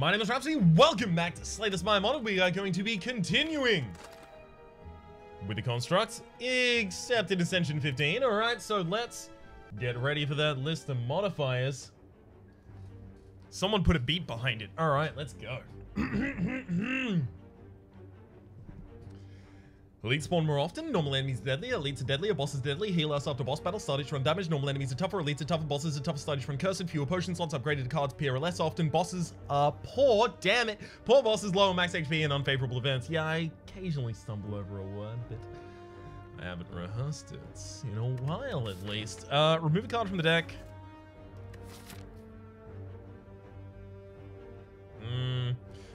My name is Rhapsody. Welcome back to Slay the Spire Mod. We are going to be continuing with the construct, except in Ascension 15. Alright, so let's get ready for that list of modifiers. Someone put a beat behind it. Alright, let's go. Elite spawn more often, normal enemies are deadlier, elites are deadlier, bosses deadly, heal us after boss battle, startage run damage, normal enemies are tougher, elites are tougher, bosses are tougher, startage run cursed, fewer potion slots, upgraded cards appear less often, bosses are poor, damn it, poor bosses, lower max HP and unfavorable events. Yeah, I occasionally stumble over a word, but I haven't rehearsed it in a while at least. Remove a card from the deck.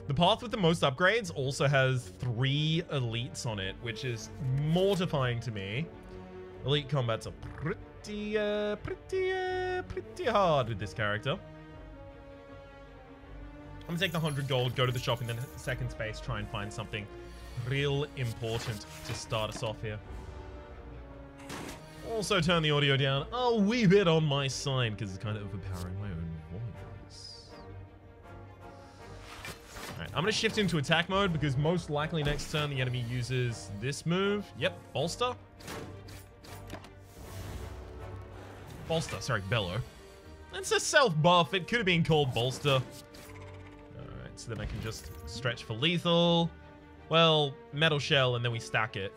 The path with the most upgrades also has 3 elites on it, which is mortifying to me. Elite combats are pretty hard with this character. I'm gonna take the 100 gold, go to the shop in the second space, try and find something real important to start us off here. Also turn the audio down a wee bit on my side because it's kind of overpowering my own voice. Alright, I'm going to shift into attack mode because most likely next turn the enemy uses this move. Yep, bolster. Bolster, sorry, bellow. It's a self buff. It could have been called bolster. Alright, so then I can just stretch for lethal. Well, metal shell and then we stack it.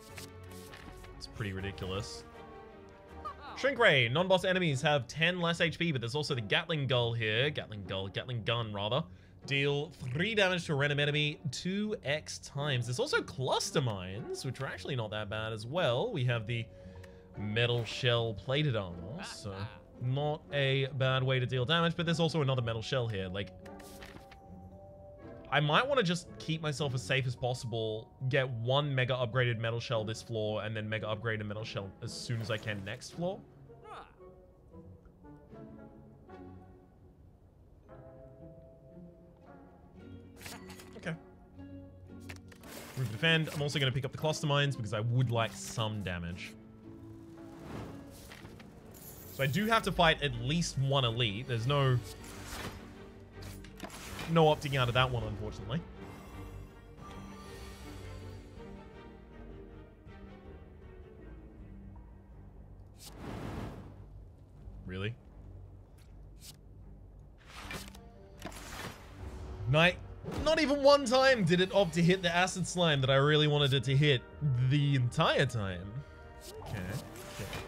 It's pretty ridiculous. Shrink ray. Non-boss enemies have 10 less HP, but there's also the Gatling Gun here. Gatling Gun, rather. Deal 3 damage to a random enemy 2x times. There's also cluster mines, which are actually not that bad as well. We have the metal shell plated armor, so not a bad way to deal damage, but there's also another metal shell here. Like, I might want to just keep myself as safe as possible, get 1 mega upgraded metal shell this floor, and then mega upgraded metal shell as soon as I can next floor. Okay. Move to defend. I'm also going to pick up the cluster mines because I would like some damage. So I do have to fight at least 1 elite. There's no opting out of that one, unfortunately. Really? Not even one time did it opt to hit the acid slime that I really wanted it to hit the entire time. Okay.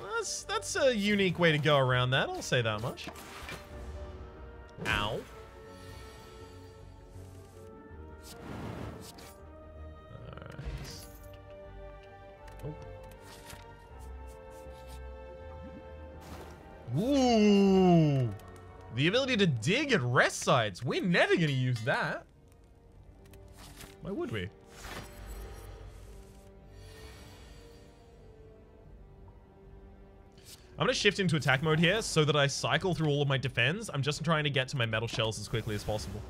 Well, that's a unique way to go around that, I'll say that much. Ow. Ooh, the ability to dig at rest sites. We're never going to use that. Why would we? I'm going to shift into attack mode here so that I cycle through all of my defense. I'm just trying to get to my metal shells as quickly as possible.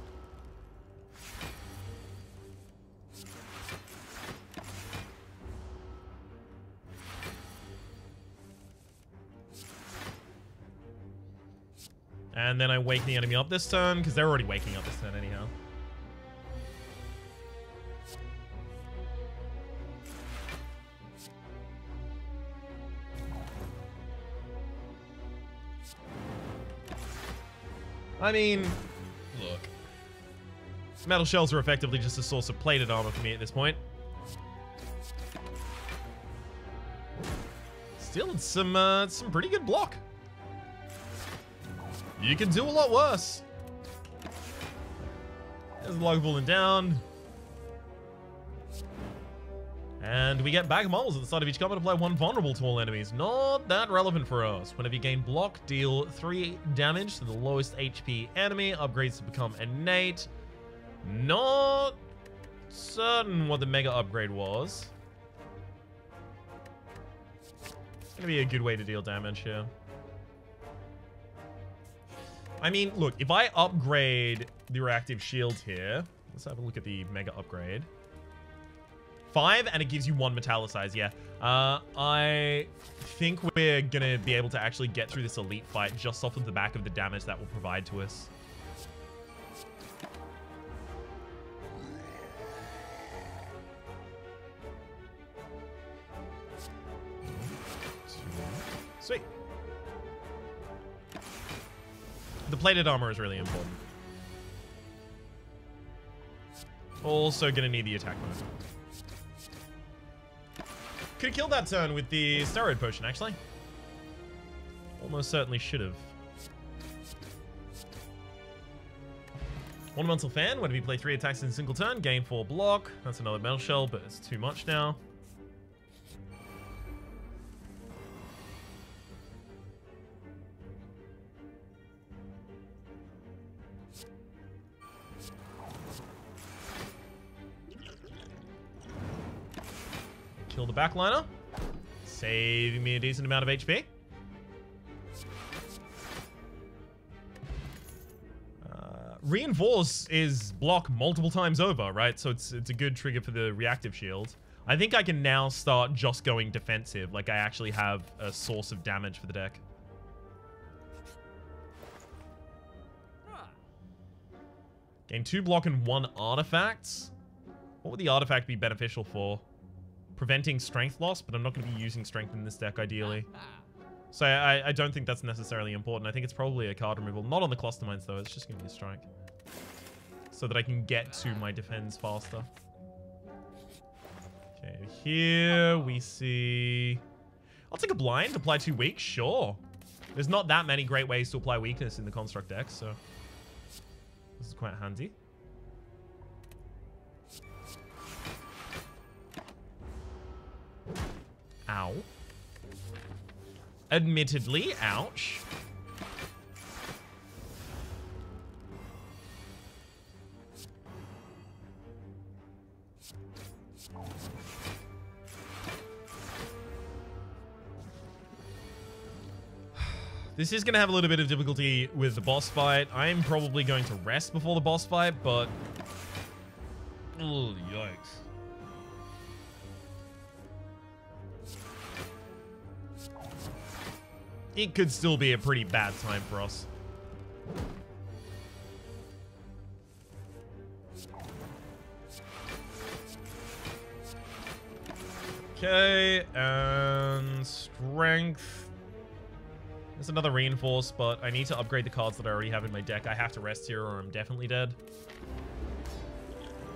And then I wake the enemy up this turn, because they're already waking up this turn anyhow. I mean, look. Metal shells are effectively just a source of plated armor for me at this point. Still, it's some pretty good block. You can do a lot worse. There's the log falling down. And we get bag of marbles at the start of each combat. Apply 1 vulnerable to all enemies. Not that relevant for us. Whenever you gain block, deal 3 damage to the lowest HP enemy. Upgrades to become innate. Not certain what the mega upgrade was. It's gonna be a good way to deal damage here. I mean, look, if I upgrade the reactive shield here, let's have a look at the mega upgrade. 5, and it gives you 1 metallicize, yeah. I think we're gonna be able to actually get through this elite fight just off of the back of the damage that will provide to us. Sweet. The plated armor is really important. Also gonna need the attack mode. Could have killed that turn with the steroid potion, actually. Almost certainly should have. Ornamental Fan, when you play 3 attacks in a single turn, gain 4 block. That's another metal shell, but it's too much now. Kill the backliner, saving me a decent amount of HP. Reinforce is block multiple times over, right? So it's a good trigger for the reactive shield. I think I can now start just going defensive, like I actually have a source of damage for the deck. Gain 2 block and 1 artifacts. What would the artifact be beneficial for? Preventing strength loss, but I'm not going to be using strength in this deck ideally. So I don't think that's necessarily important. I think it's probably a card removal. Not on the cluster mines though, it's just going to be a strike. So that I can get to my defense faster. Okay, here we see... I'll take a blind, apply 2 weak, sure. There's not that many great ways to apply weakness in the construct deck, so... This is quite handy. Ow. Admittedly, ouch. This is going to have a little bit of difficulty with the boss fight. I am probably going to rest before the boss fight, but... Oh, yikes. It could still be a pretty bad time for us. Okay, and strength. There's another reinforce, but I need to upgrade the cards that I already have in my deck. I have to rest here or I'm definitely dead.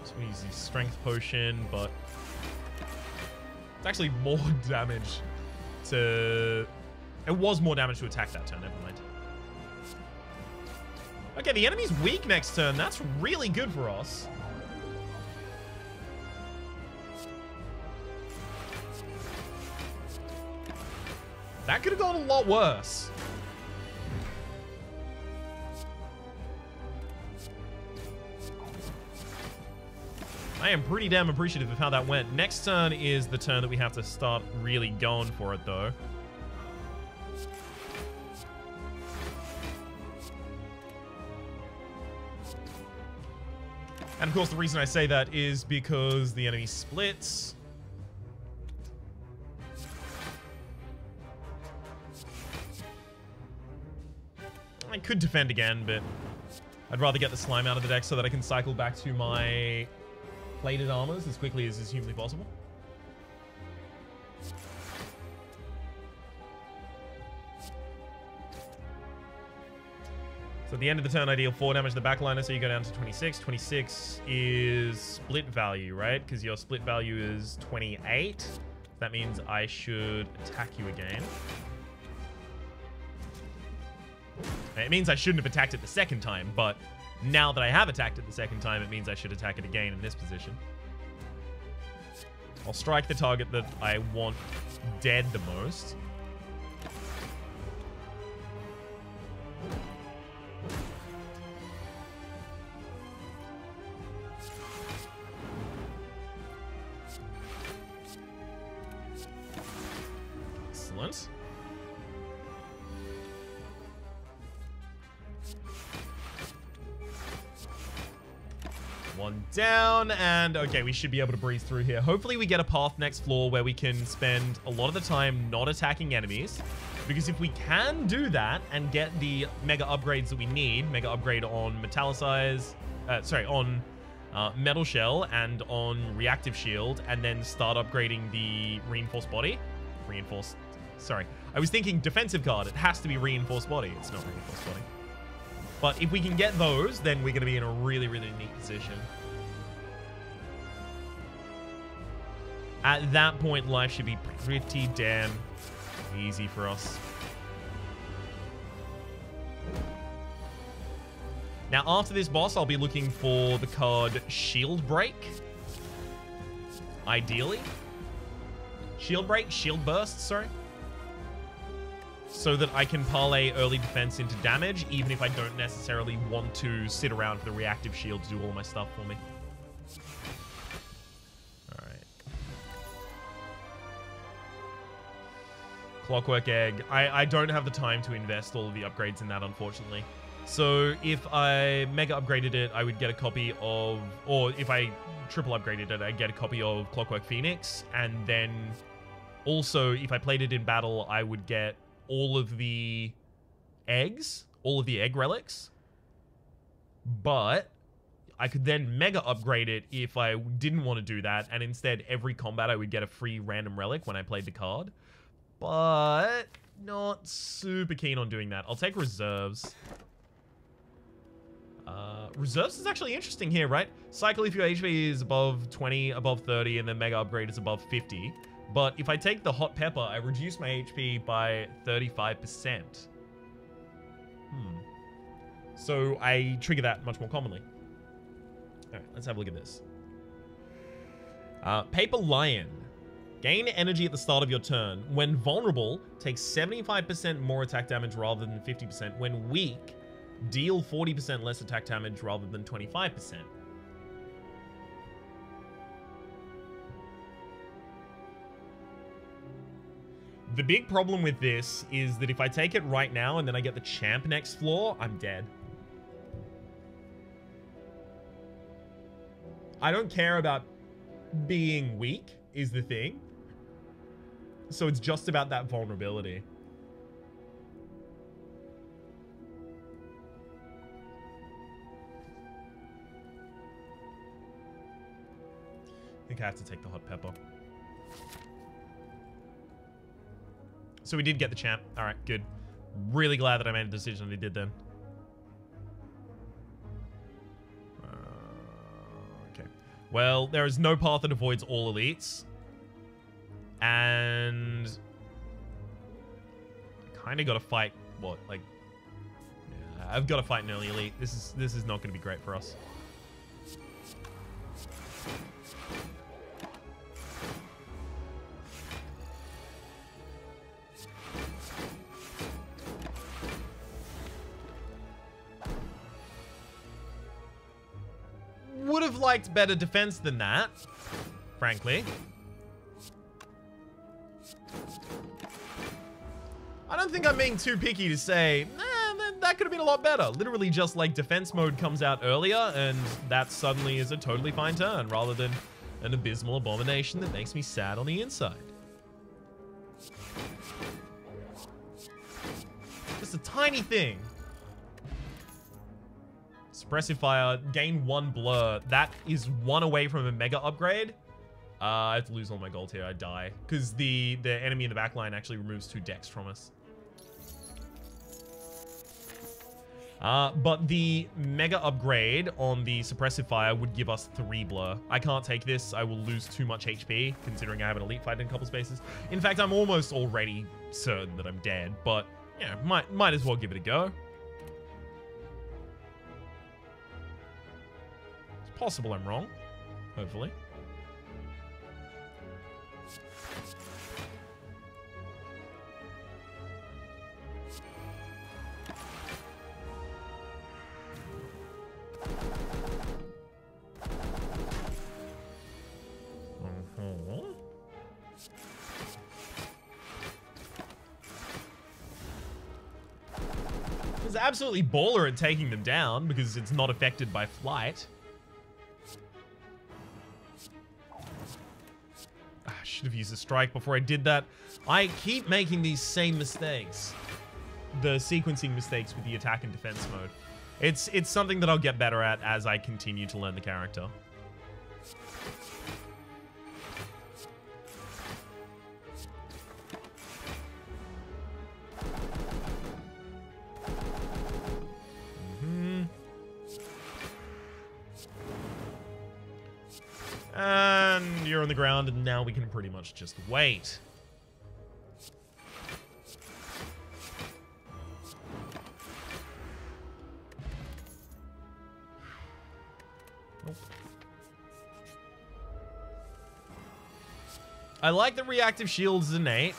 So we use the strength potion, but it's actually more damage to... It was more damage to attack that turn, never mind. Okay, the enemy's weak next turn. That's really good for us. That could have gone a lot worse. I am pretty damn appreciative of how that went. Next turn is the turn that we have to start really going for it, though. And of course, the reason I say that is because the enemy splits. I could defend again, but I'd rather get the slime out of the deck so that I can cycle back to my plated armors as quickly as is humanly possible. So at the end of the turn, I deal 4 damage to the backliner, so you go down to 26. 26 is split value, right? Because your split value is 28. That means I should attack you again. It means I shouldn't have attacked it the second time, but now that I have attacked it the second time, it means I should attack it again in this position. I'll strike the target that I want dead the most. Excellent. One down, and okay, we should be able to breeze through here. Hopefully we get a path next floor where we can spend a lot of the time not attacking enemies, because if we can do that and get the mega upgrades that we need, mega upgrade on on metal shell and on reactive shield, and then start upgrading the reinforced body, reinforced Sorry. I was thinking defensive card. It has to be reinforced body. It's not reinforced body. But if we can get those, then we're going to be in a really, really neat position. At that point, life should be pretty damn easy for us. Now, after this boss, I'll be looking for the card Shield Break. Ideally. Shield Break? Shield Burst, sorry. So that I can parlay early defense into damage, even if I don't necessarily want to sit around for the reactive shield to do all my stuff for me. Alright. Clockwork Egg. I don't have the time to invest all of the upgrades in that, unfortunately. So if I mega upgraded it, I would get a copy of, or if I triple upgraded it, I'd get a copy of Clockwork Phoenix. And then also, if I played it in battle, I would get all of the eggs, all of the egg relics. But I could then mega upgrade it if I didn't want to do that. And instead, every combat, I would get a free random relic when I played the card. But not super keen on doing that. I'll take reserves. Reserves is actually interesting here, right? Cycle if your HP is above 20, above 30, and then mega upgrade is above 50. But if I take the hot pepper, I reduce my HP by 35%. So I trigger that much more commonly. All right, let's have a look at this. Paper Lion. Gain energy at the start of your turn. When vulnerable, take 75% more attack damage rather than 50%. When weak, deal 40% less attack damage rather than 25%. The big problem with this is that if I take it right now and then I get the champ next floor, I'm dead. I don't care about being weak, is the thing. So it's just about that vulnerability. I think I have to take the hot pepper. So we did get the champ. All right, good. Really glad that I made a decision I did then. Okay. Well, there is no path that avoids all elites. And I kind of got to fight, what, like... Yeah, I've got to fight an early elite. This is not going to be great for us. Would have liked better defense than that, frankly. I don't think I'm being too picky to say, that could have been a lot better. Literally just like defense mode comes out earlier and that suddenly is a totally fine turn rather than an abysmal abomination that makes me sad on the inside. Just a tiny thing. Suppressive Fire, gain 1 blur. That is 1 away from a mega upgrade. I have to lose all my gold here. I die. Because the enemy in the back line actually removes 2 dex from us. But the mega upgrade on the Suppressive Fire would give us 3 blur. I can't take this. I will lose too much HP, considering I have an elite fight in a couple spaces. In fact, I'm almost already certain that I'm dead. But, yeah, might as well give it a go. Possible I'm wrong, hopefully. It's absolutely baller at taking them down because it's not affected by flight. Should have used a strike before I did that. I keep making these same mistakes. The sequencing mistakes with the attack and defense mode. It's something that I'll get better at as I continue to learn the character. India on the ground, and now we can pretty much just wait. I like the reactive shields innate.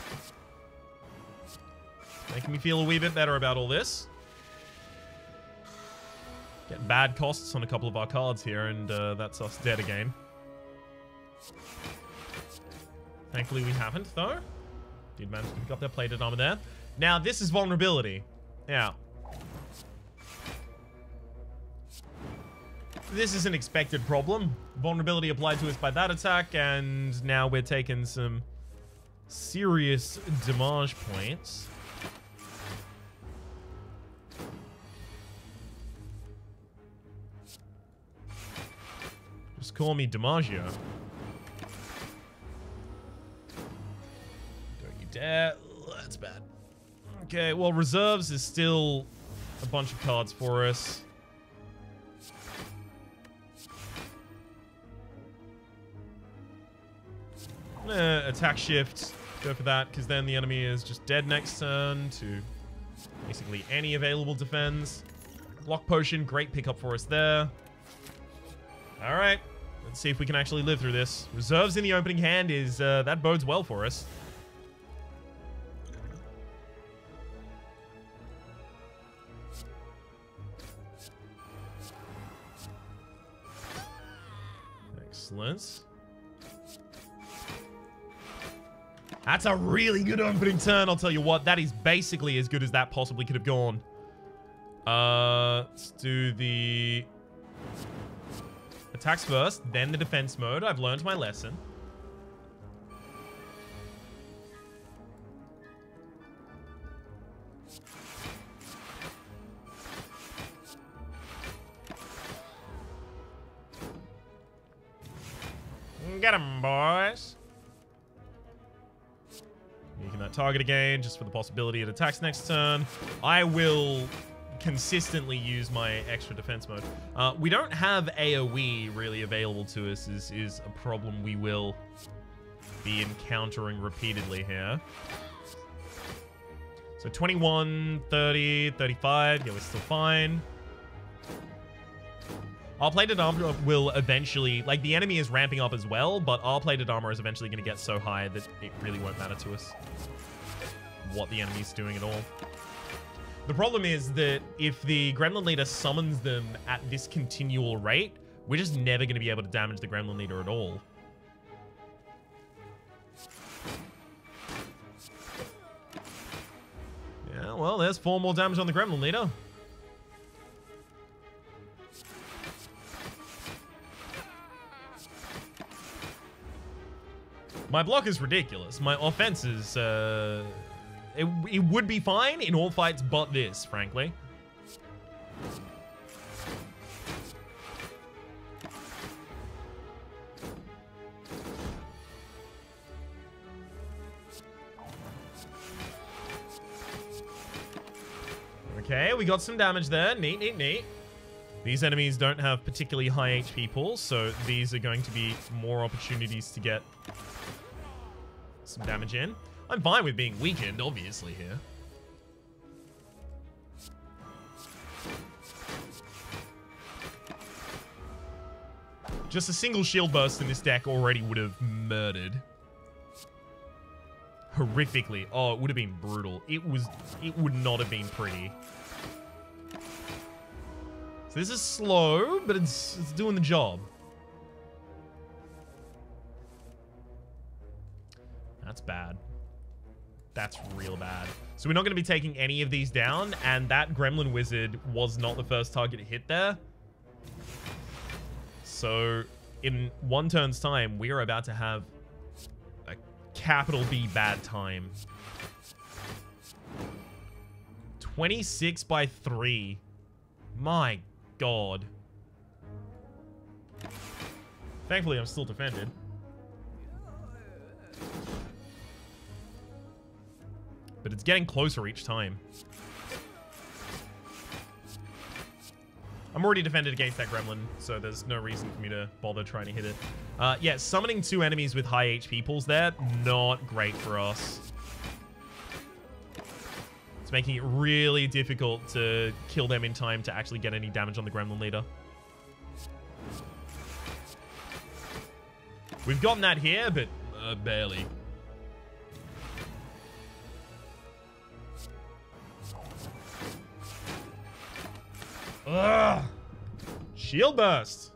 Making me feel a wee bit better about all this. Getting bad costs on a couple of our cards here, and that's us dead again. Thankfully we haven't, though. Did manage to pick up that plated armor there. Now, this is vulnerability. Now, this is an expected problem. Vulnerability applied to us by that attack, and now we're taking some serious damage points. Just call me DiMaggio. Don't you dare. That's bad. Okay, well, reserves is still a bunch of cards for us. Attack shift. Go for that, because then the enemy is just dead next turn to basically any available defense. Block potion, great pickup for us there. Alright, let's see if we can actually live through this. Reserves in the opening hand is, that bodes well for us. Excellent. That's a really good opening turn, I'll tell you what. That is basically as good as that possibly could have gone. Let's do the attacks first, then the defense mode. I've learned my lesson. Get 'em, boys. Making that target again, just for the possibility it attacks next turn. I will consistently use my extra defense mode. We don't have AoE really available to us, is a problem we will be encountering repeatedly here. So 21, 30, 35. Yeah, we're still fine. Our plated armor will eventually, like, the enemy is ramping up as well, but our plated armor is eventually going to get so high that it really won't matter to us what the enemy's doing at all. The problem is that if the Gremlin Leader summons them at this continual rate, we're just never going to be able to damage the Gremlin Leader at all. Yeah, well, there's 4 more damage on the Gremlin Leader. My block is ridiculous. My offense is, it would be fine in all fights but this, frankly. Okay, we got some damage there. Neat, neat, neat. These enemies don't have particularly high HP pools, so these are going to be more opportunities to get some damage in. I'm fine with being weakened, obviously, here. Just a single shield burst in this deck already would have murdered. Horrifically. Oh, it would have been brutal. It would not have been pretty. So this is slow, but it's doing the job. That's bad. That's real bad. So we're not going to be taking any of these down, and that Gremlin Wizard was not the first target hit there. So in 1 turn's time, we are about to have a capital B bad time. 26 by 3. My God. Thankfully, I'm still defended. But it's getting closer each time. I'm already defended against that gremlin, so there's no reason for me to bother trying to hit it. Yeah, summoning 2 enemies with high HP pools there, not great for us. It's making it really difficult to kill them in time to actually get any damage on the gremlin leader. We've gotten that here, but barely. Ugh! Shield burst!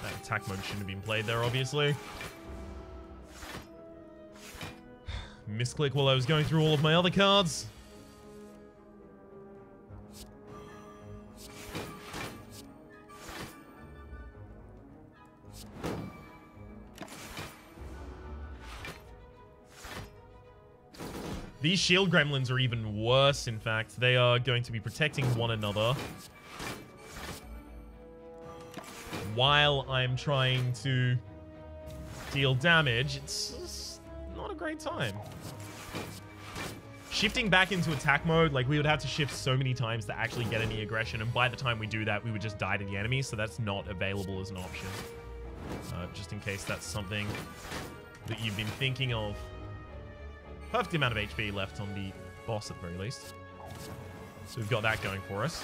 That attack mode shouldn't have been played there, obviously. Misclick while I was going through all of my other cards. These shield gremlins are even worse, in fact. They are going to be protecting one another while I'm trying to deal damage. It's not a great time. Shifting back into attack mode, like, we would have to shift so many times to actually get any aggression, and by the time we do that, we would just die to the enemy, so that's not available as an option. Just in case that's something that you've been thinking of. Perfect amount of HP left on the boss at the very least. So we've got that going for us.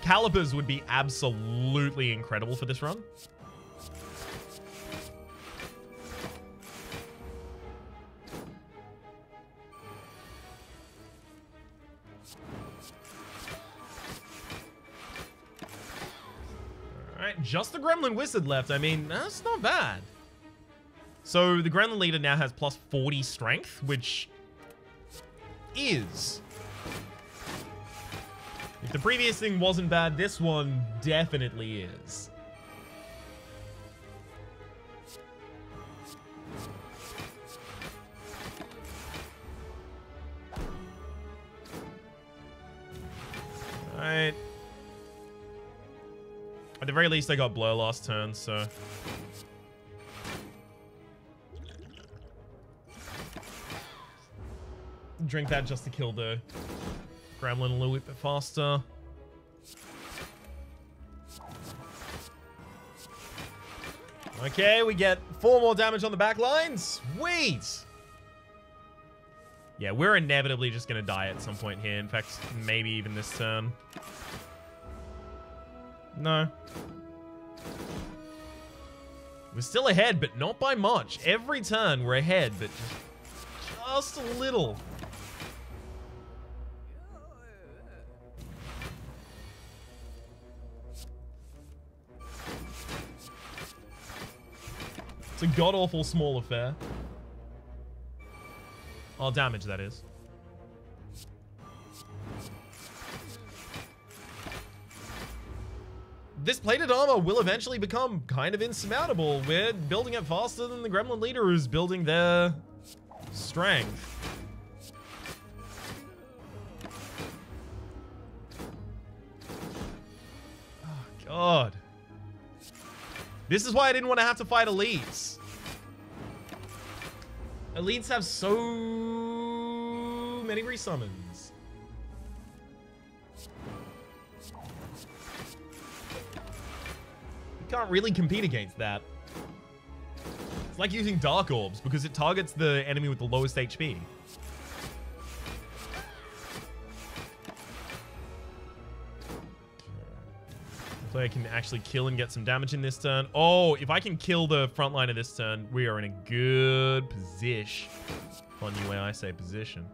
Calipers would be absolutely incredible for this run. Alright, just the Gremlin Wizard left. I mean, that's not bad. So the Gremlin leader now has plus 40 strength, which is... If the previous thing wasn't bad, this one definitely is. Alright. At the very least, I got Blur last turn, so... Drink that just to kill the gremlin a little bit faster. Okay, we get 4 more damage on the back line. Sweet! Yeah, we're inevitably just going to die at some point here. In fact, maybe even this turn. No. We're still ahead, but not by much. Every turn, we're ahead, but just a little. It's a god-awful small affair. Oh, damage, that is. This plated armor will eventually become kind of insurmountable. We're building it faster than the Gremlin leader who's building their strength. Oh, God. This is why I didn't want to have to fight elites. Elites have so many resummons. You can't really compete against that. It's like using Dark Orbs because it targets the enemy with the lowest HP. So I can actually kill and get some damage in this turn. Oh, if I can kill the front line of this turn, we are in a good position. Funny way I say position.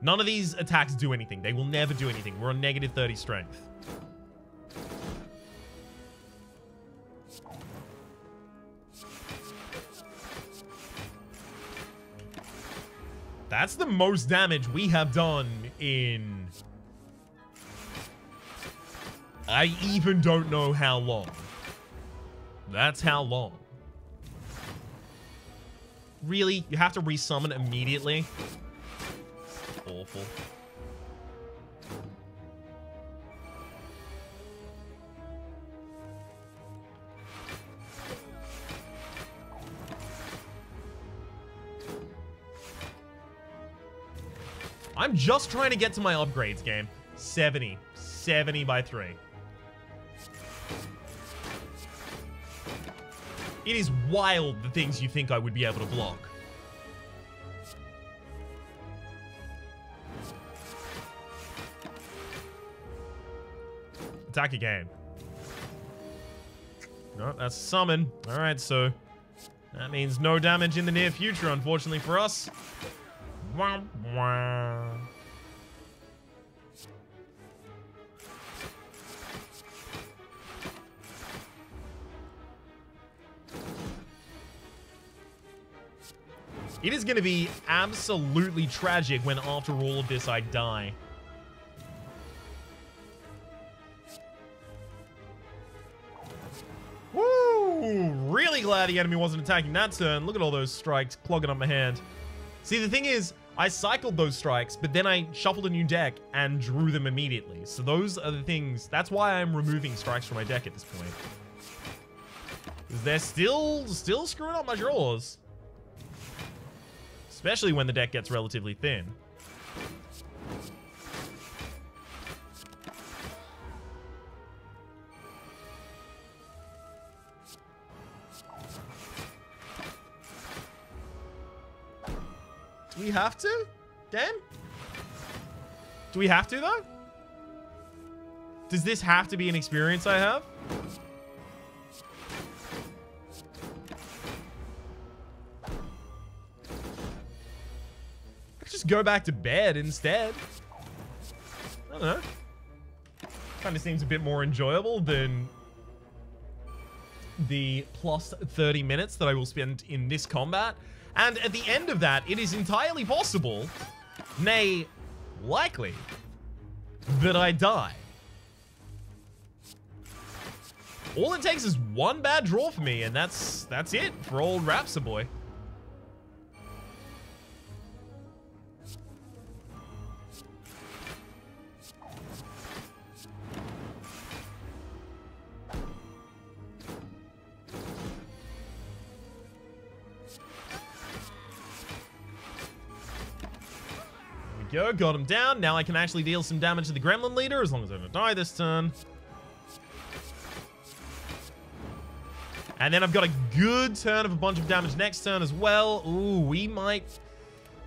None of these attacks do anything. They will never do anything. We're on negative 30 strength. That's the most damage we have done in... I even don't know how long. That's how long. Really? You have to resummon immediately? Awful. I'm just trying to get to my upgrades, game. 70. 70 by 3. It is wild the things you think I would be able to block. Attack again. No, that's summon. Alright, so that means no damage in the near future, unfortunately for us. Wah, wah. It is going to be absolutely tragic when after all of this I die. Woo! Really glad the enemy wasn't attacking that turn. Look at all those strikes clogging up my hand. See, the thing is, I cycled those strikes, but then I shuffled a new deck and drew them immediately. So those are the things. That's why I'm removing strikes from my deck at this point. They're still screwing up my draws. Especially when the deck gets relatively thin. Do we have to? Damn? Do we have to, though? Does this have to be an experience I have? Just go back to bed instead. I don't know. Kind of seems a bit more enjoyable than the plus 30 minutes that I will spend in this combat. And at the end of that, it is entirely possible, nay, likely, that I die. All it takes is one bad draw for me, and that's it for old Rhapsody boy. Go, got him down. Now I can actually deal some damage to the gremlin leader, as long as I don't die this turn. And then I've got a good turn of a bunch of damage next turn as well. Ooh, we might...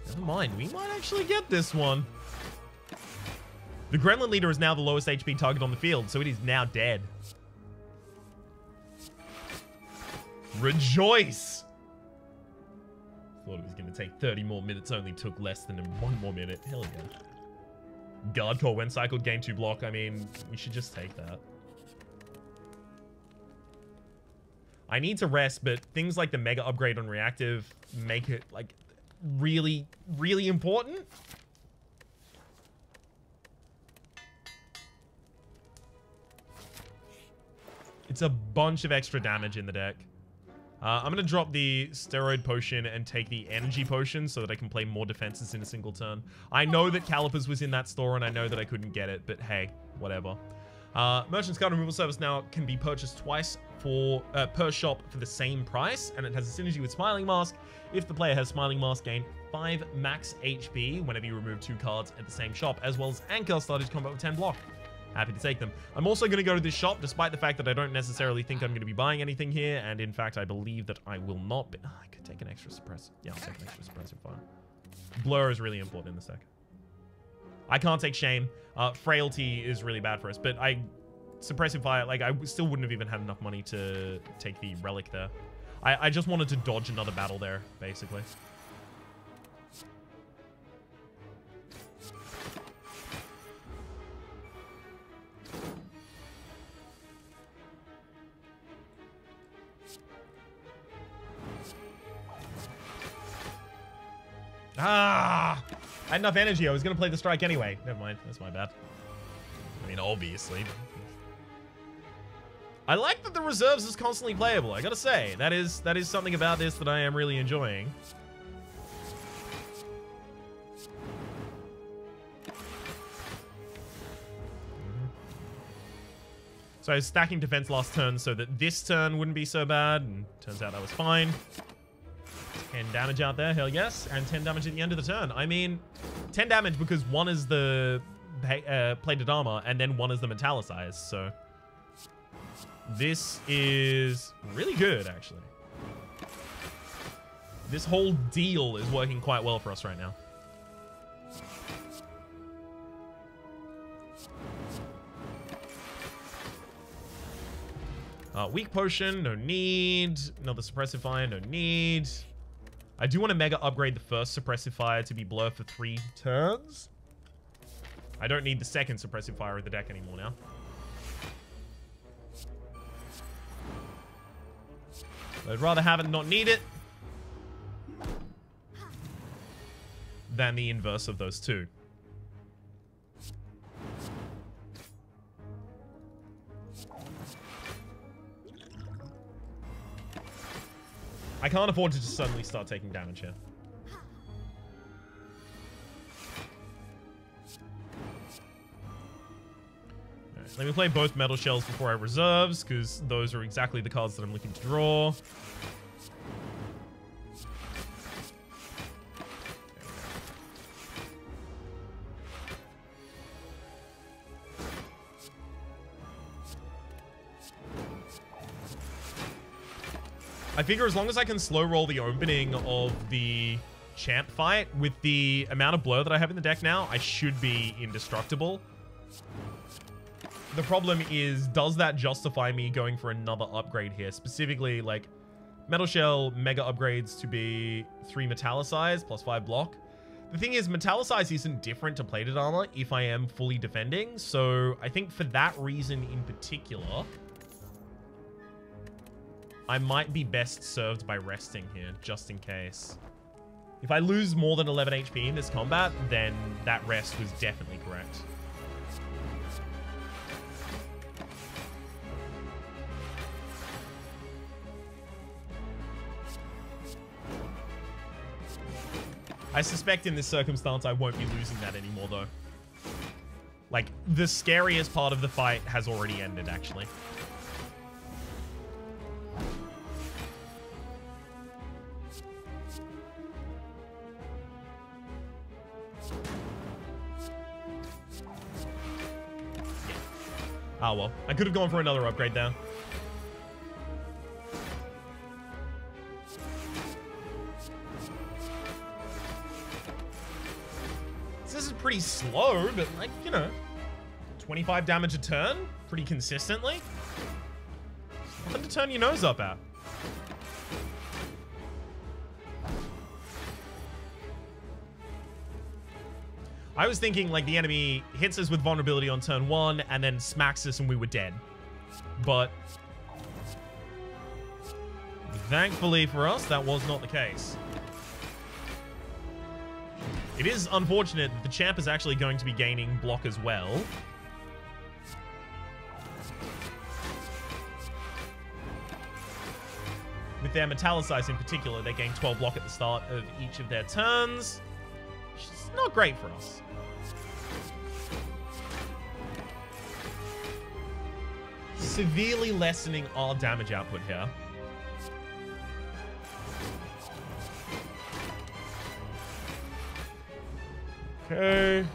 Never mind, we might actually get this one. The gremlin leader is now the lowest HP target on the field, so it is now dead. Rejoice! Thought it was going to take 30 more minutes, only took less than 1 more minute. Hell yeah. Guard core when cycled, game 2 block. I mean, we should just take that. I need to rest, but things like the mega upgrade on reactive make it, like, really, really important. It's a bunch of extra damage in the deck. I'm going to drop the steroid potion and take the energy potion so that I can play more defenses in a single turn. I know that Calipers was in that store and I know that I couldn't get it, but hey, whatever. Merchant's card removal service now can be purchased twice for per shop for the same price, and it has a synergy with Smiling Mask. If the player has Smiling Mask, gain 5 max HP whenever you remove 2 cards at the same shop, as well as Anchor started combat with 10 block. Happy to take them. I'm also going to go to this shop, despite the fact that I don't necessarily think I'm going to be buying anything here, and in fact, I believe that I will not be. I could take an extra suppressor. Yeah, I'll take an extra suppressive fire. Blur is really important in this deck. I can't take Shame. Frailty is really bad for us, but suppressive fire, like, I still wouldn't have even had enough money to take the Relic there. I just wanted to dodge another battle there, basically. Ah! I had enough energy. I was going to play the strike anyway. Never mind. That's my bad. I mean, obviously. I like that the reserves is constantly playable. I gotta say, that is something about this that I am really enjoying. So I was stacking defense last turn so that this turn wouldn't be so bad, and turns out that was fine. 10 damage out there, hell yes, and 10 damage at the end of the turn. I mean, 10 damage because one is the plated armor and then one is the metallicized. So this is really good, actually. This whole deal is working quite well for us right now. Weak potion, no need. Another suppressive fire, no need. I do want to mega upgrade the first suppressive fire to be blur for 3 turns. I don't need the second suppressive fire in the deck anymore now. I'd rather have it not need it than the inverse of those two. I can't afford to just suddenly start taking damage here. Alright, let me play both metal shells before I reserves, because those are exactly the cards that I'm looking to draw. I figure as long as I can slow roll the opening of the champ fight with the amount of blur that I have in the deck now, I should be indestructible. The problem is, does that justify me going for another upgrade here? Specifically, like, Metal Shell mega upgrades to be 3 metallicized plus 5 block. The thing is, metallicized isn't different to plated armor if I am fully defending, so I think for that reason in particular, I might be best served by resting here, just in case. If I lose more than 11 HP in this combat, then that rest was definitely correct. I suspect in this circumstance I won't be losing that anymore, though. Like, the scariest part of the fight has already ended, actually. Oh, well. I could have gone for another upgrade there. This is pretty slow, but, like, you know, 25 damage a turn pretty consistently. Nothing to turn your nose up at. I was thinking, like, the enemy hits us with vulnerability on turn 1 and then smacks us and we were dead. But thankfully for us, that was not the case. It is unfortunate that the champ is actually going to be gaining block as well. With their metallicized in particular, they gain 12 block at the start of each of their turns. Which is not great for us. Severely lessening our damage output here. Okay.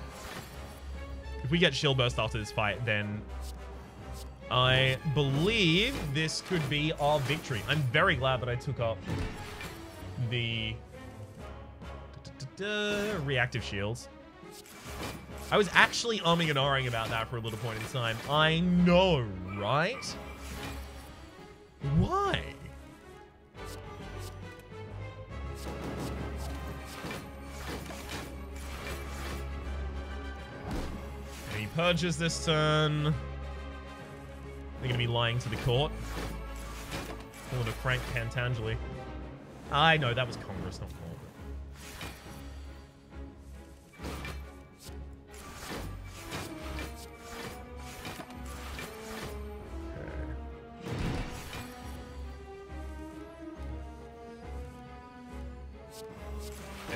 If we get shield burst after this fight, then I believe this could be our victory. I'm very glad that I took up the reactive shields. I was actually umming and ahhing about that for a little point in time. I know, right? Why? He purges this turn. They're going to be lying to the court. Calling a Frank Pantangeli. I know, that was Congress, not court.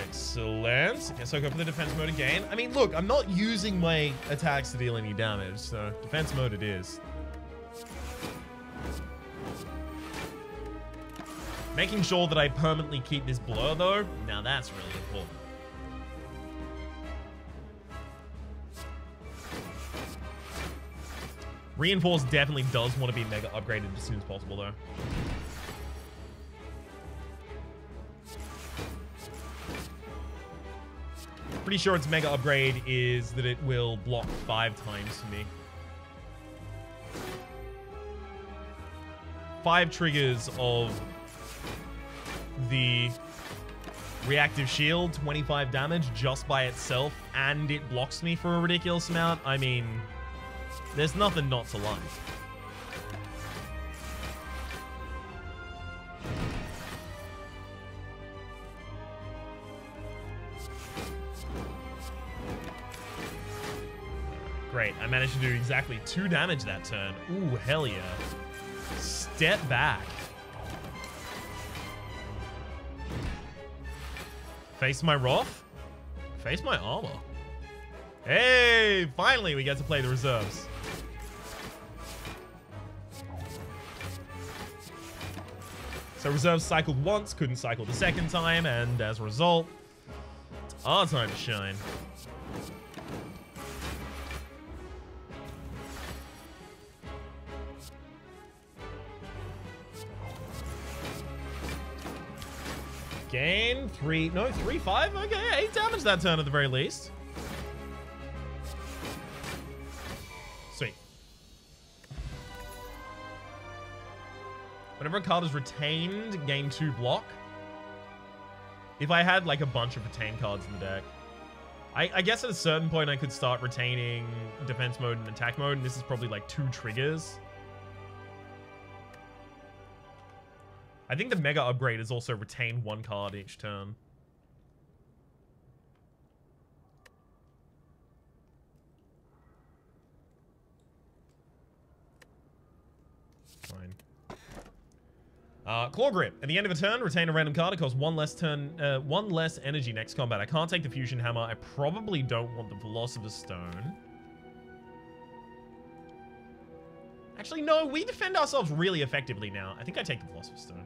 Excellent. Okay, so I go for the defense mode again. I mean, look, I'm not using my attacks to deal any damage, so defense mode it is. Making sure that I permanently keep this blur, though, now that's really important. Reinforce definitely does want to be mega upgraded as soon as possible, though. Pretty sure its mega upgrade is that it will block 5 times for me. 5 triggers of the reactive shield, 25 damage just by itself, and it blocks me for a ridiculous amount. I mean, there's nothing not to like. Great, I managed to do exactly 2 damage that turn. Ooh, hell yeah. Step back. Face my Wrath? Face my armor. Hey, finally we get to play the reserves. So reserves cycled once, couldn't cycle the second time, and as a result, it's our time to shine. Gain 3, 5? Okay, 8 damage that turn at the very least. Sweet. Whenever a card is retained, gain 2 block. If I had like a bunch of retained cards in the deck, I guess at a certain point I could start retaining defense mode and attack mode, and this is probably like 2 triggers. I think the mega upgrade is also retain 1 card each turn. Fine. Claw Grip. At the end of a turn, retain a random card. It costs 1 less energy next combat. I can't take the Fusion Hammer. I probably don't want the Philosopher's Stone. Actually, no, we defend ourselves really effectively now. I think I take the Philosopher's Stone.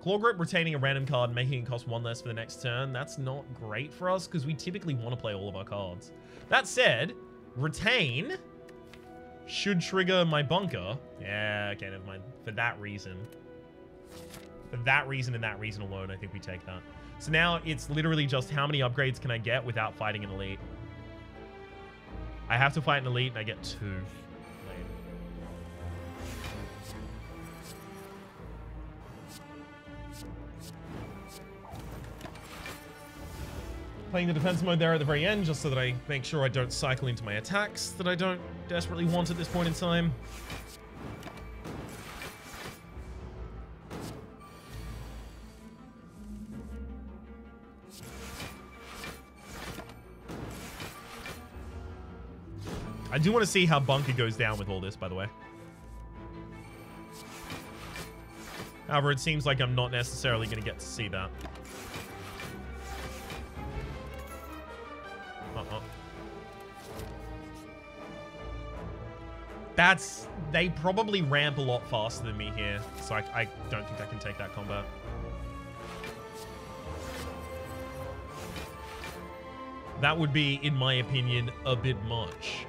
Claw Grip, retaining a random card, making it cost 1 less for the next turn. That's not great for us, because we typically want to play all of our cards. That said, retain should trigger my bunker. Yeah, okay, never mind. For that reason. For that reason and that reason alone, I think we take that. So now it's literally just how many upgrades can I get without fighting an elite. I have to fight an elite, and I get 2. Playing the defense mode there at the very end, just so that I make sure I don't cycle into my attacks that I don't desperately want at this point in time. I do want to see how Bunker goes down with all this, by the way. However, it seems like I'm not necessarily going to get to see that. They probably ramp a lot faster than me here, so I don't think I can take that combat. That would be, in my opinion, a bit much.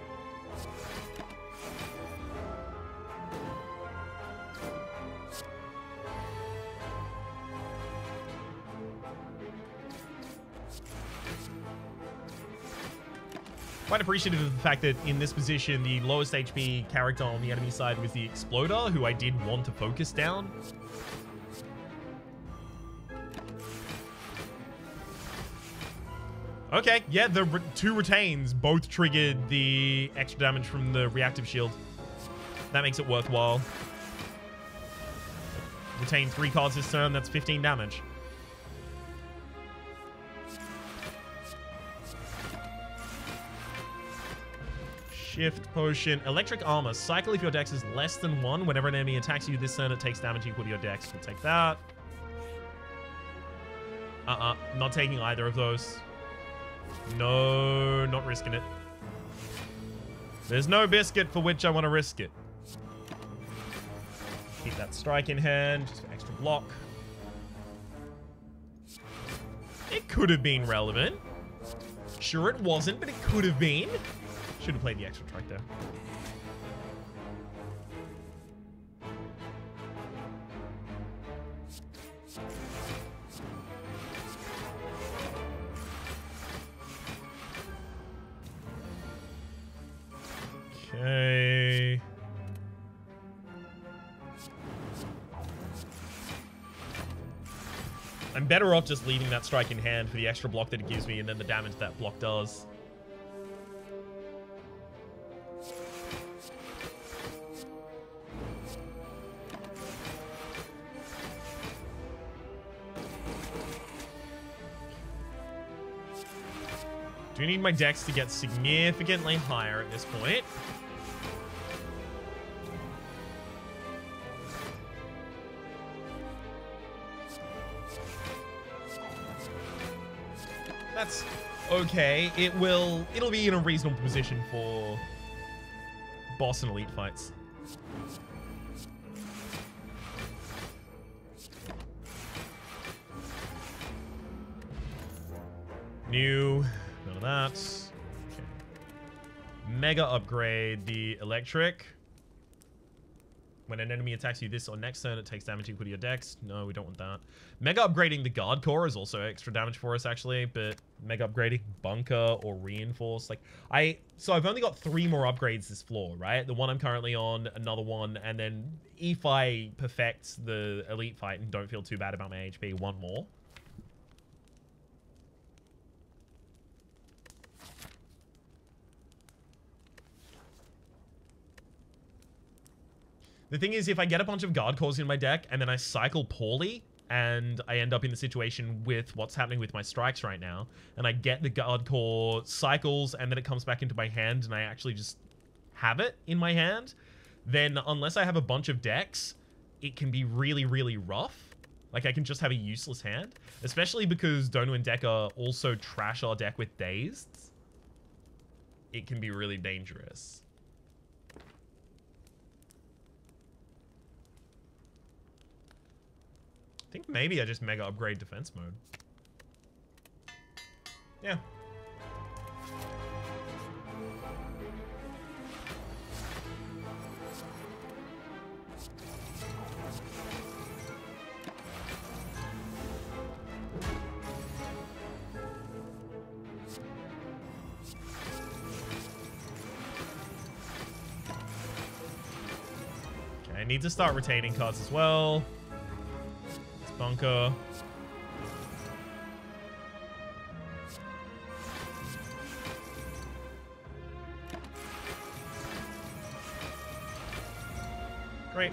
Quite appreciative of the fact that in this position, the lowest HP character on the enemy side was the Exploder, who I did want to focus down. Okay, yeah, the 2 retains both triggered the extra damage from the reactive shield. That makes it worthwhile. Retain 3 cards this turn, that's 15 damage. Shift Potion. Electric Armor. Cycle if your dex is less than 1. Whenever an enemy attacks you this turn, it takes damage equal to your dex. We'll take that. Not taking either of those. No, not risking it. There's no biscuit for which I want to risk it. Keep that strike in hand, just for extra block. It could have been relevant. Sure it wasn't, but it could have been. Should have played the extra track there. Okay. I'm better off just leaving that strike in hand for the extra block that it gives me and then the damage that block does. Do you need my dex to get significantly higher at this point? That's okay. It'll be in a reasonable position for boss and elite fights. New. None of that. Okay. Mega upgrade the electric. When an enemy attacks you this or next turn, it takes damage equal to your dex. No, we don't want that. Mega upgrading the guard core is also extra damage for us, actually. But mega upgrading bunker or reinforce, like so I've only got 3 more upgrades this floor, right? The one I'm currently on, another one, and then if I perfect the elite fight and don't feel too bad about my HP, 1 more. The thing is, if I get a bunch of guard cores in my deck and then I cycle poorly and I end up in the situation with what's happening with my strikes right now, and I get the guard core cycles and then it comes back into my hand and I actually just have it in my hand, then unless I have a bunch of decks, it can be really, really rough. Like, I can just have a useless hand, especially because Dono and Decker also trash our deck with Dazed. It can be really dangerous. I think maybe I just mega upgrade defense mode. Yeah. Okay, I need to start retaining cards as well. Bunker. Great.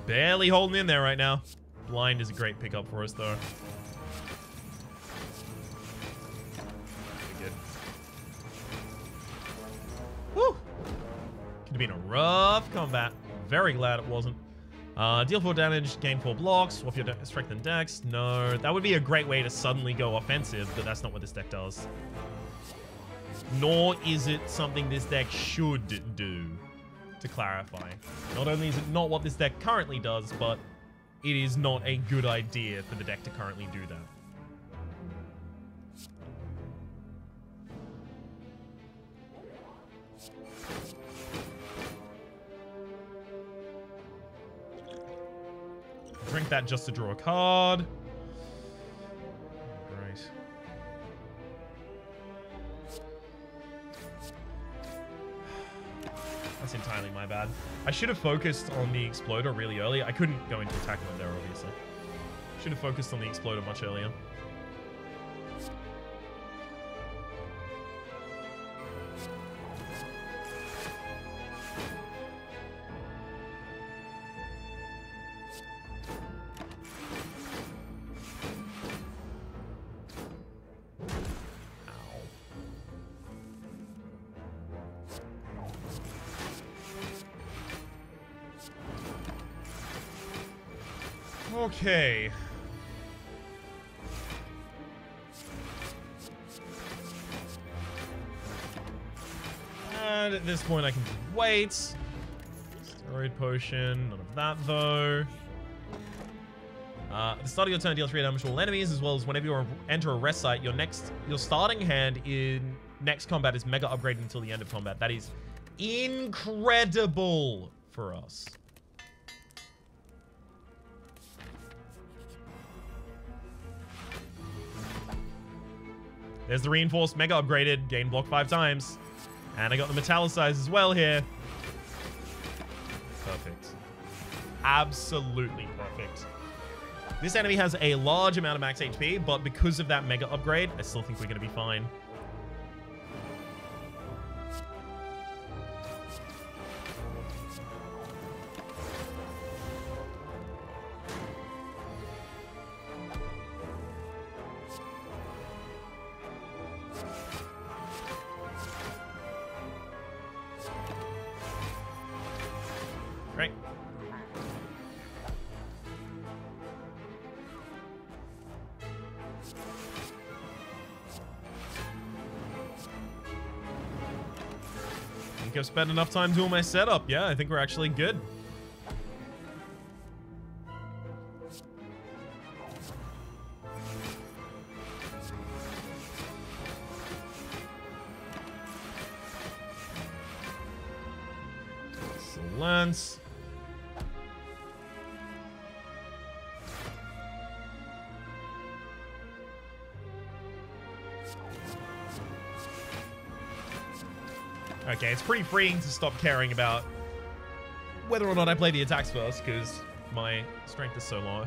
Barely holding in there right now. Blind is a great pickup for us, though. Pretty good. Woo! Could have been a rough combat. Very glad it wasn't. Deal 4 damage, gain 4 blocks, swap your strength and dex. No, that would be a great way to suddenly go offensive, but that's not what this deck does. Nor is it something this deck should do. To clarify, not only is it not what this deck currently does, but it is not a good idea for the deck to currently do that. Drink that just to draw a card. Right. That's entirely my bad. I should have focused on the Exploder really early. I couldn't go into attack mode there, obviously. Should have focused on the Exploder much earlier. Okay. And at this point, I can just wait. Steroid potion. None of that, though. At the start of your turn, deal 3 damage to all enemies, as well as whenever you enter a rest site, your starting hand in next combat is mega upgraded until the end of combat. That is incredible for us. There's the reinforced, mega upgraded, gain block 5 times. And I got the metallicized as well here. Perfect. Absolutely perfect. This enemy has a large amount of max HP, but because of that mega upgrade, I still think we're going to be fine. Right. I think I've spent enough time doing my setup. Yeah, I think we're actually good. Excellent. Okay, it's pretty freeing to stop caring about whether or not I play the attacks first, because my strength is so low.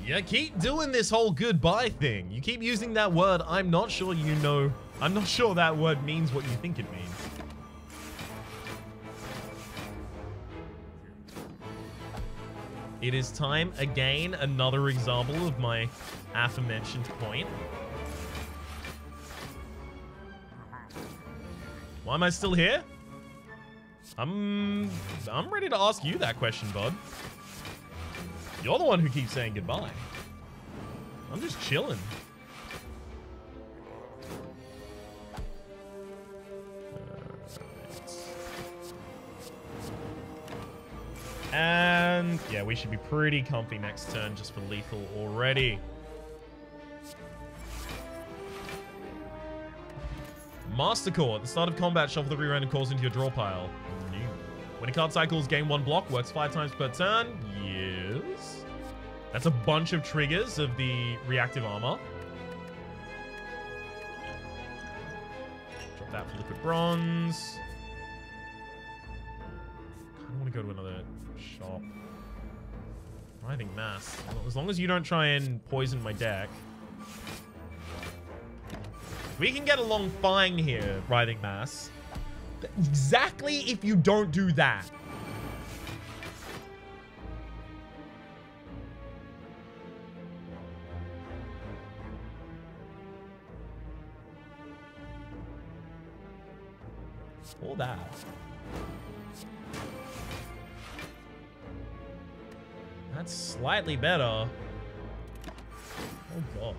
You keep doing this whole goodbye thing. You keep using that word. I'm not sure you know. I'm not sure that word means what you think it means. It is time again, another example of my aforementioned point. Why am I still here? I'm ready to ask you that question, bud. You're the one who keeps saying goodbye. I'm just chilling. And yeah, we should be pretty comfy next turn just for lethal already. Master Core. At the start of combat, shuffle the re-random cores into your draw pile. When a card cycles, gain 1 block, works 5 times per turn. Yes. That's a bunch of triggers of the reactive armor. Drop that for liquid bronze. I don't want to go to another shop. Writhing Mass. Well, as long as you don't try and poison my deck. We can get along fine here, Writhing Mass. Exactly if you don't do that. Or that. That's slightly better. Oh god.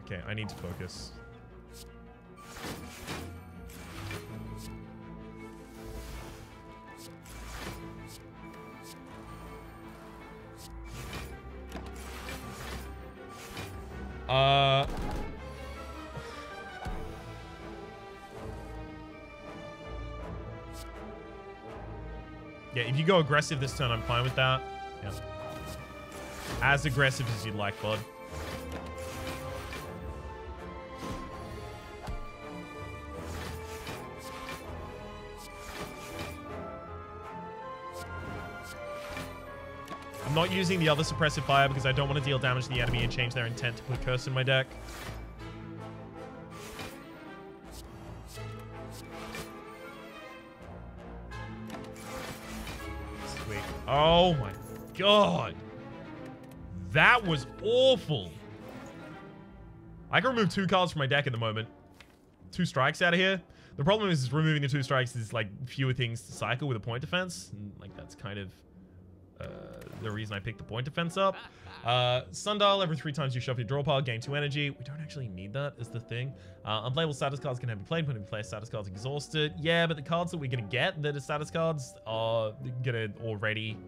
Okay, I need to focus. Yeah, if you go aggressive this turn, I'm fine with that. Yeah. As aggressive as you'd like, bud. I'm not using the other suppressive fire because I don't want to deal damage to the enemy and change their intent to put curse in my deck. Sweet. Oh my god. That was awful. I can remove 2 cards from my deck at the moment. 2 strikes out of here. The problem is removing the 2 strikes is like fewer things to cycle with a point defense. And, like that's kind of the reason I picked the point defense up. Sundial, every 3 times you shuffle your draw pile, gain 2 energy. We don't actually need that is the thing. Unplayable status cards can have been played when we play status cards exhausted. Yeah, but the cards that we're going to get that are status cards are going to already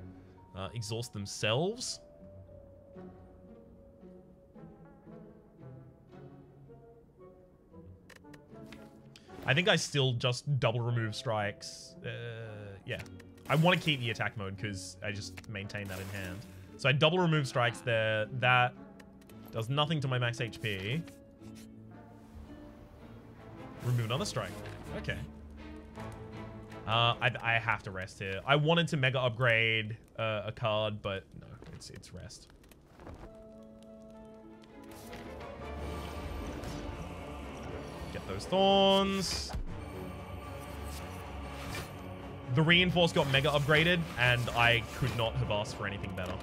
exhaust themselves. I think I still just double remove strikes. Yeah. I want to keep the attack mode because I just maintain that in hand. So I double remove strikes there. That does nothing to my max HP. Remove another strike. Okay. I have to rest here. I wanted to mega upgrade a card, but no, it's rest. Get those thorns. The reinforce got mega upgraded, and I could not have asked for anything better.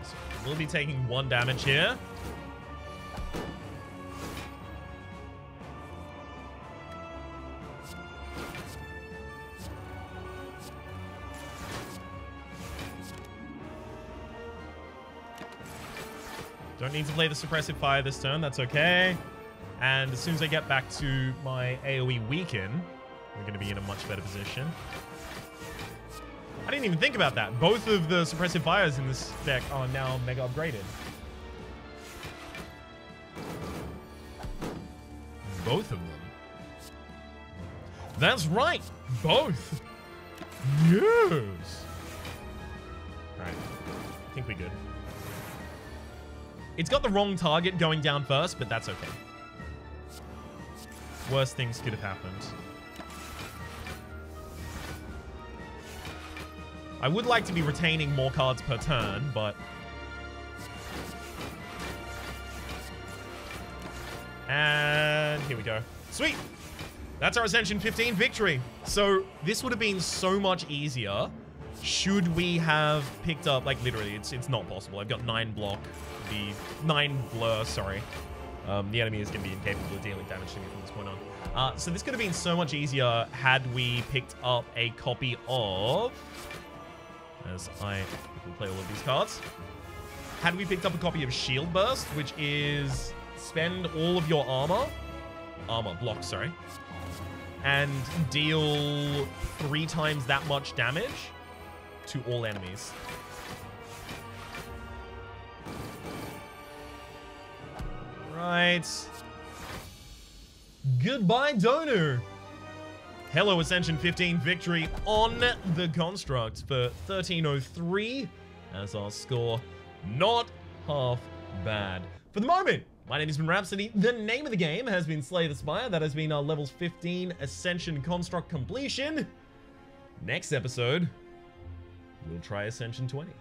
So we'll be taking 1 damage here. Don't need to play the suppressive fire this turn, that's okay. And as soon as I get back to my AoE weaken, we're going to be in a much better position. I didn't even think about that. Both of the suppressive fires in this deck are now mega upgraded. Both of them. That's right, both. Yes. All right, I think we're good. It's got the wrong target going down first, but that's okay. Worse things could have happened. I would like to be retaining more cards per turn, but... And here we go. Sweet! That's our Ascension 15 victory. So this would have been so much easier should we have picked up, like literally, it's not possible. I've got 9 block. The 9 blur, sorry. The enemy is going to be incapable of dealing damage to me from this point on. So this could have been so much easier had we picked up a copy of... As I play all of these cards. Had we picked up a copy of Shield Burst, which is spend all of your armor block, sorry, and deal 3 times that much damage to all enemies. Right. Goodbye, Donu. Hello, Ascension 15 victory on the Construct for 1303 as our score. Not half bad. For the moment, my name has been Rhapsody. The name of the game has been Slay the Spire. That has been our levels 15 Ascension Construct completion. Next episode, we'll try Ascension 20.